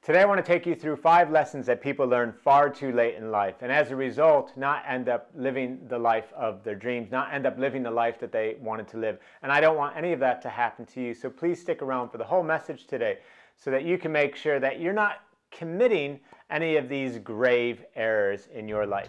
Today I want to take you through 5 lessons that people learn far too late in life, and as a result, not end up living the life of their dreams, not end up living the life that they wanted to live. And I don't want any of that to happen to you, so please stick around for the whole message today so that you can make sure that you're not committing any of these grave errors in your life.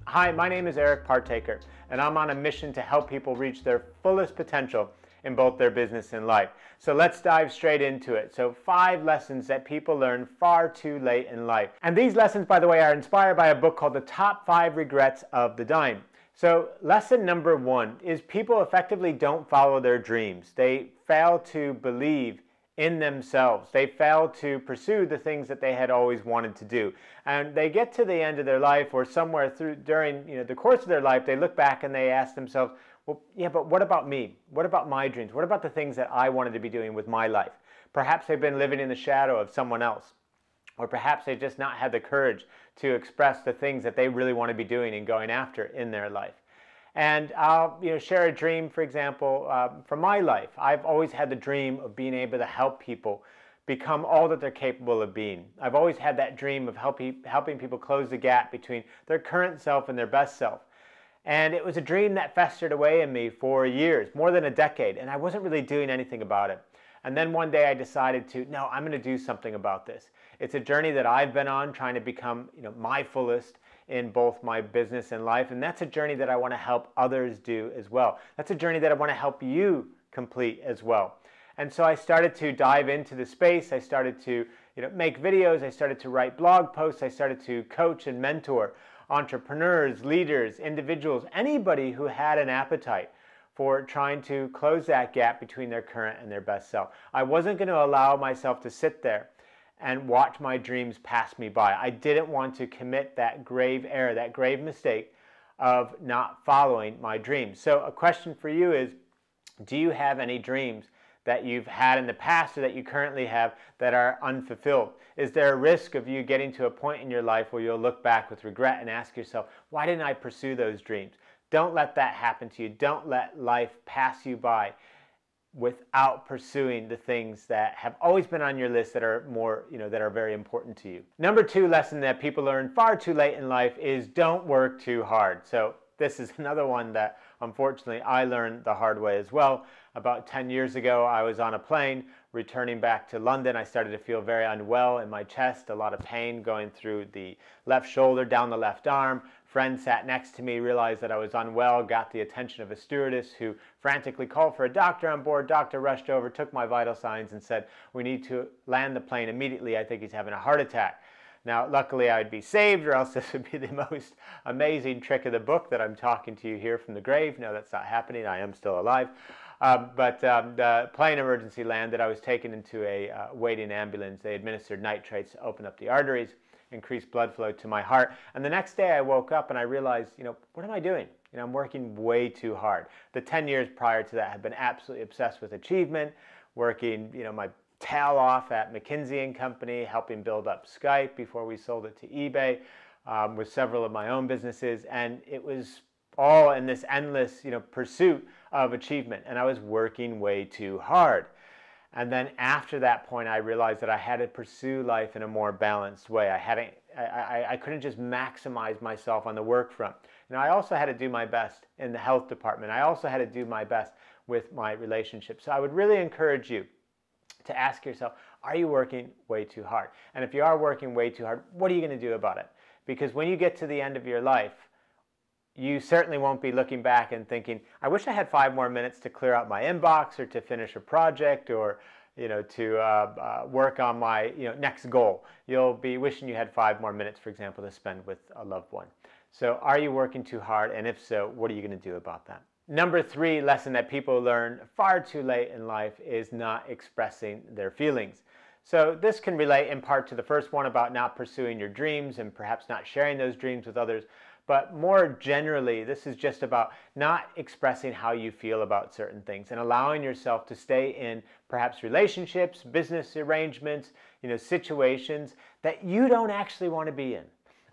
Hi, my name is Eric Partaker, and I'm on a mission to help people reach their fullest potential in both their business and life. So let's dive straight into it. So 5 lessons that people learn far too late in life. And these lessons, by the way, are inspired by a book called The Top 5 Regrets of the Dying. So lesson number 1 is people effectively don't follow their dreams. They fail to believe in themselves. They fail to pursue the things that they had always wanted to do. And they get to the end of their life, or somewhere during the course of their life, they look back and they ask themselves, well, yeah, but what about me? What about my dreams? What about the things that I wanted to be doing with my life? Perhaps they've been living in the shadow of someone else. Or perhaps they've just not had the courage to express the things that they really want to be doing and going after in their life. And I'll share a dream, for example, from my life. I've always had the dream of being able to help people become all that they're capable of being. I've always had that dream of helping people close the gap between their current self and their best self. And it was a dream that festered away in me for years, more than a decade, and I wasn't really doing anything about it. And then one day I decided no, I'm going to do something about this. It's a journey that I've been on, trying to become my fullest in both my business and life, and that's a journey that I want to help others do as well. That's a journey that I want to help you complete as well. And so I started to dive into the space. I started to make videos. I started to write blog posts. I started to coach and mentor entrepreneurs, leaders, individuals, anybody who had an appetite for trying to close that gap between their current and their best self. I wasn't going to allow myself to sit there and watch my dreams pass me by. I didn't want to commit that grave error, that grave mistake of not following my dreams. So a question for you is, do you have any dreams that you've had in the past or that you currently have that are unfulfilled? Is there a risk of you getting to a point in your life where you'll look back with regret and ask yourself, why didn't I pursue those dreams? Don't let that happen to you. Don't let life pass you by without pursuing the things that have always been on your list that are that are very important to you. Number 2 lesson that people learn far too late in life is don't work too hard. So this is another one that unfortunately I learned the hard way as well. About 10 years ago, I was on a plane returning back to London. I started to feel very unwell in my chest, a lot of pain going through the left shoulder, down the left arm. Friend sat next to me, realized that I was unwell, got the attention of a stewardess who frantically called for a doctor on board. Doctor rushed over, took my vital signs and said, we need to land the plane immediately. I think he's having a heart attack. Now, luckily I'd be saved, or else this would be the most amazing trick of the book that I'm talking to you here from the grave. No, that's not happening. I am still alive. But the plane emergency landed. I was taken into a waiting ambulance. They administered nitrates to open up the arteries, increase blood flow to my heart. And the next day I woke up and I realized, what am I doing? I'm working way too hard. The 10 years prior to that had been absolutely obsessed with achievement, working, my tail off at McKinsey & Company, helping build up Skype before we sold it to eBay, with several of my own businesses. And it was all in this endless, pursuit of achievement. And I was working way too hard. And then after that point, I realized that I had to pursue life in a more balanced way. I couldn't just maximize myself on the work front. I also had to do my best in the health department. I also had to do my best with my relationships. So I would really encourage you to ask yourself, are you working way too hard? And if you are working way too hard, what are you going to do about it? Because when you get to the end of your life, you certainly won't be looking back and thinking, I wish I had 5 more minutes to clear out my inbox or to finish a project or to work on my next goal. You'll be wishing you had 5 more minutes, for example, to spend with a loved one. So are you working too hard? And if so, what are you going to do about that? Number 3 lesson that people learn far too late in life is not expressing their feelings. So this can relate in part to the first one about not pursuing your dreams and perhaps not sharing those dreams with others. But more generally, this is just about not expressing how you feel about certain things and allowing yourself to stay in perhaps relationships, business arrangements, situations that you don't actually want to be in,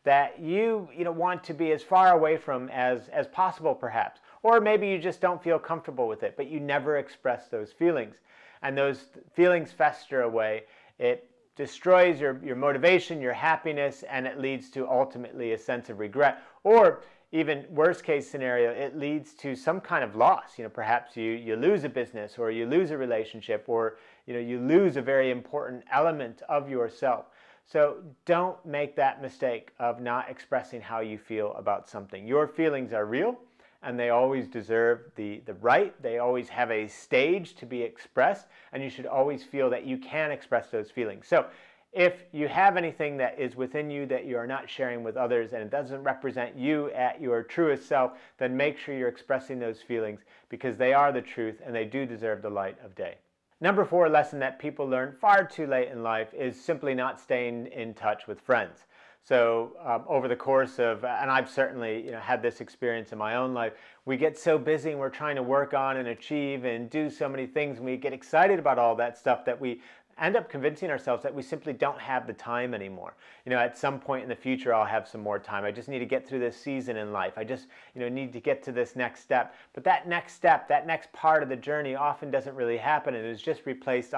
that you want to be as far away from as possible perhaps. Or maybe you just don't feel comfortable with it, but you never express those feelings. and those feelings fester away, it destroys your motivation, your happiness, and it leads to ultimately a sense of regret. Or even worst case scenario, it leads to some kind of loss. Perhaps you lose a business, or you lose a relationship, or you lose a very important element of yourself. So don't make that mistake of not expressing how you feel about something. Your feelings are real, and they always deserve the right. They always have a stage to be expressed, and you should always feel that you can express those feelings. So if you have anything that is within you that you are not sharing with others, and it doesn't represent you at your truest self, then make sure you're expressing those feelings, because they are the truth and they do deserve the light of day. Number 4 lesson that people learn far too late in life is simply not staying in touch with friends. So over the course of, and I've certainly had this experience in my own life, we get so busy and we're trying to work on and achieve and do so many things, and we get excited about all that stuff that we end up convincing ourselves that we simply don't have the time anymore. At some point in the future, I'll have some more time. I just need to get through this season in life. I just need to get to this next step. But that next step, that next part of the journey often doesn't really happen, and is just replaced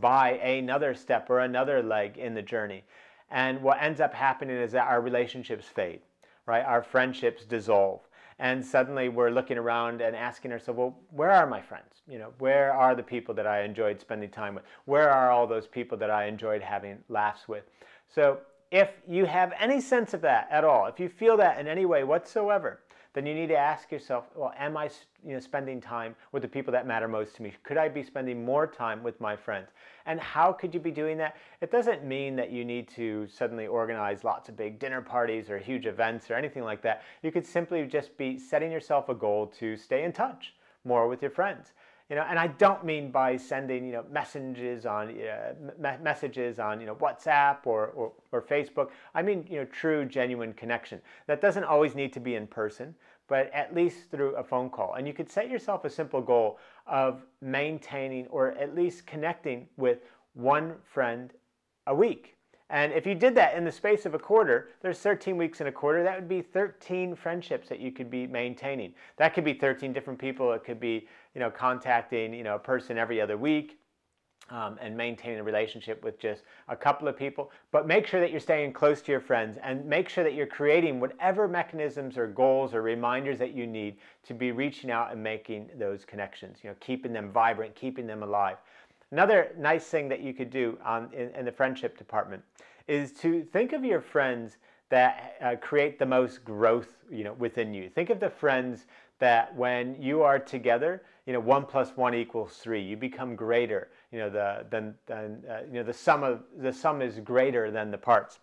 by another step or another leg in the journey. And what ends up happening is that our relationships fade, right? Our friendships dissolve. And suddenly we're looking around and asking ourselves, well, where are my friends? Where are the people that I enjoyed spending time with? Where are all those people that I enjoyed having laughs with? So if you have any sense of that at all, if you feel that in any way whatsoever, then you need to ask yourself, well, am I spending time with the people that matter most to me? Could I be spending more time with my friends? And how could you be doing that? It doesn't mean that you need to suddenly organize lots of big dinner parties or huge events or anything like that. You could simply just be setting yourself a goal to stay in touch more with your friends. And I don't mean by sending messages on WhatsApp or Facebook. I mean true, genuine connection. That doesn't always need to be in person, but at least through a phone call. And you could set yourself a simple goal of maintaining or at least connecting with one friend a week. And if you did that in the space of a quarter, there's 13 weeks in a quarter, that would be 13 friendships that you could be maintaining. That could be 13 different people. It could be contacting a person every other week and maintaining a relationship with just a couple of people. But make sure that you're staying close to your friends, and make sure that you're creating whatever mechanisms or goals or reminders that you need to be reaching out and making those connections, keeping them vibrant, keeping them alive. Another nice thing that you could do in the friendship department is to think of your friends that create the most growth within you. Think of the friends that when you are together, 1 + 1 = 3. You become greater. The sum is greater than the parts.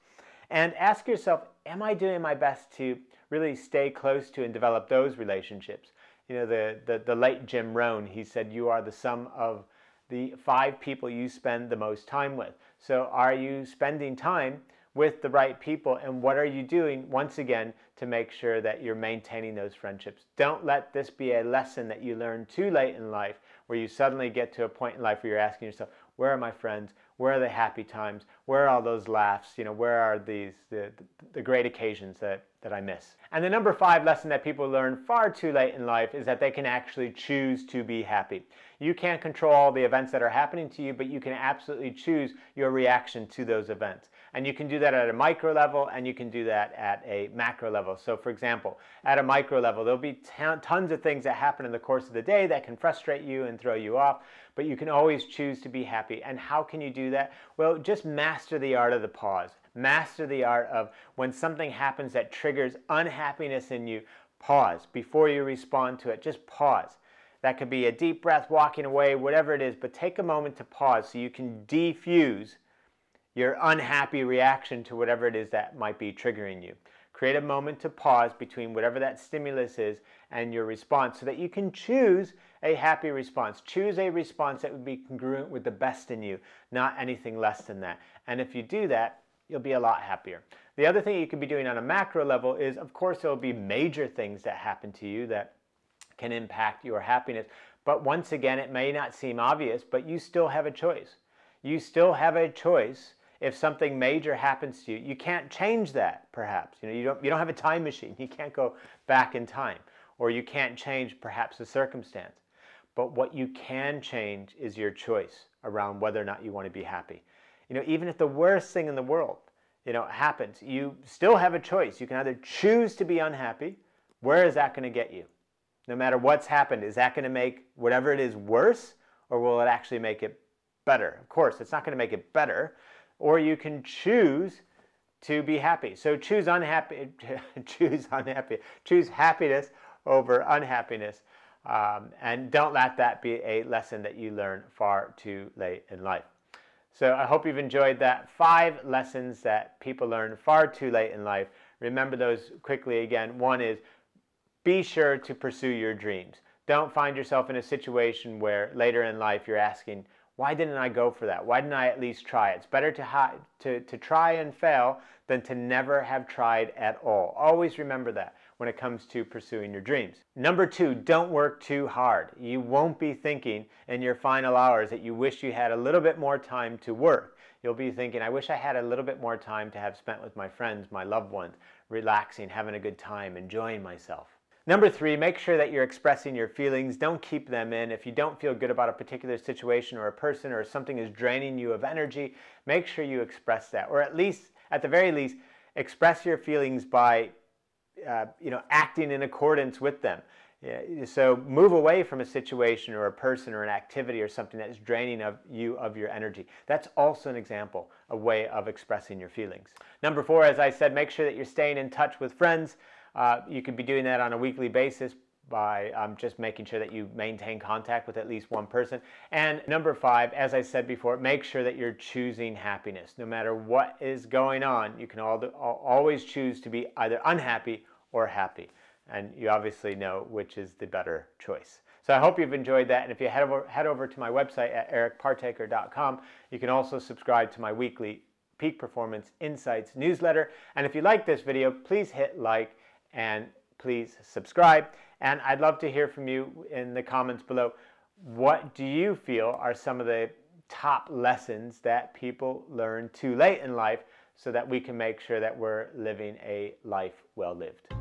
And ask yourself, am I doing my best to really stay close to and develop those relationships? The late Jim Rohn, he said, you are the sum of the 5 people you spend the most time with. So are you spending time with the right people, and what are you doing, once again, to make sure that you're maintaining those friendships? Don't let this be a lesson that you learn too late in life, where you suddenly get to a point in life where you're asking yourself, where are my friends? Where are the happy times? Where are all those laughs? Where are the great occasions that I miss? And the number 5 lesson that people learn far too late in life is that they can actually choose to be happy. You can't control all the events that are happening to you, but you can absolutely choose your reaction to those events. And you can do that at a micro level, and you can do that at a macro level. So for example, at a micro level, there'll be tons of things that happen in the course of the day that can frustrate you and throw you off, but you can always choose to be happy. And how can you do that? Well, just master the art of the pause. Master the art of, when something happens that triggers unhappiness in you, pause. Before you respond to it, just pause. That could be a deep breath, walking away, whatever it is, but take a moment to pause so you can defuse your unhappy reaction to whatever it is that might be triggering you. Create a moment to pause between whatever that stimulus is and your response, so that you can choose a happy response. Choose a response that would be congruent with the best in you, not anything less than that. And if you do that, you'll be a lot happier. The other thing you could be doing on a macro level is, of course, there will be major things that happen to you that can impact your happiness. But once again, it may not seem obvious, but you still have a choice. You still have a choice. If something major happens to you, you can't change that, perhaps. You don't have a time machine. You can't go back in time. Or you can't change, perhaps, the circumstance. but what you can change is your choice around whether or not you want to be happy. Even if the worst thing in the world, happens, you still have a choice. You can either choose to be unhappy. Where is that going to get you? No matter what's happened, is that going to make whatever it is worse, or will it actually make it better? Of course, it's not going to make it better. Or you can choose to be happy. So choose happiness over unhappiness. And don't let that be a lesson that you learn far too late in life. So I hope you've enjoyed that. 5 lessons that people learn far too late in life. Remember those quickly again. 1 is, be sure to pursue your dreams. Don't find yourself in a situation where later in life you're asking, why didn't I go for that? Why didn't I at least try? It's better to try and fail than to never have tried at all. Always remember that when it comes to pursuing your dreams. Number 2, don't work too hard. You won't be thinking in your final hours that you wish you had a little bit more time to work. You'll be thinking, I wish I had a little bit more time to have spent with my friends, my loved ones, relaxing, having a good time, enjoying myself. Number 3, make sure that you're expressing your feelings. Don't keep them in. If you don't feel good about a particular situation or a person, or something is draining you of energy, make sure you express that. Or at the very least, express your feelings by acting in accordance with them. So move away from a situation or a person or an activity or something that is draining you of your energy. That's also an example, a way of expressing your feelings. Number 4, as I said, make sure that you're staying in touch with friends. You could be doing that on a weekly basis by just making sure that you maintain contact with at least one person. And number 5, as I said before, make sure that you're choosing happiness. No matter what is going on, you can always choose to be either unhappy or happy. And you obviously know which is the better choice. So I hope you've enjoyed that. And if you head over to my website at ericpartaker.com, you can also subscribe to my weekly Peak Performance Insights newsletter. And if you like this video, please hit like and please subscribe. And I'd love to hear from you in the comments below. What do you feel are some of the top lessons that people learn too late in life, so that we can make sure that we're living a life well lived?